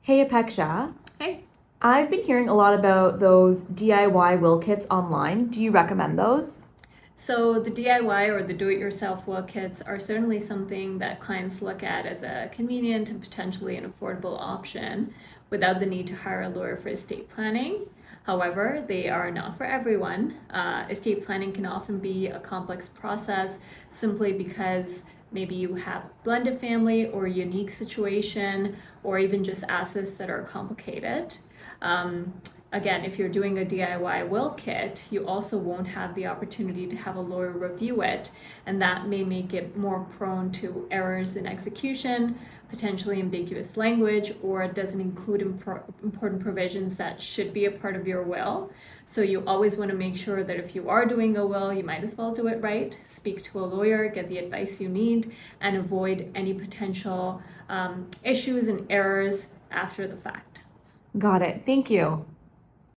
Hey Apeksha, Hey. I've been hearing a lot about those DIY will kits online. Do you recommend those? So the DIY or the do-it-yourself will kits are certainly something that clients look at as a convenient and potentially an affordable option without the need to hire a lawyer for estate planning. However, they are not for everyone. Estate planning can often be a complex process simply because maybe you have a blended family or a unique situation or even just assets that are complicated. Um, Again, if you're doing a DIY will kit, you also won't have the opportunity to have a lawyer review it, and that may make it more prone to errors in execution, potentially ambiguous language, or it doesn't include important provisions that should be a part of your will. So you always want to make sure that if you are doing a will, you might as well do it right, speak to a lawyer, get the advice you need, and avoid any potential issues and errors after the fact. Got it. Thank you.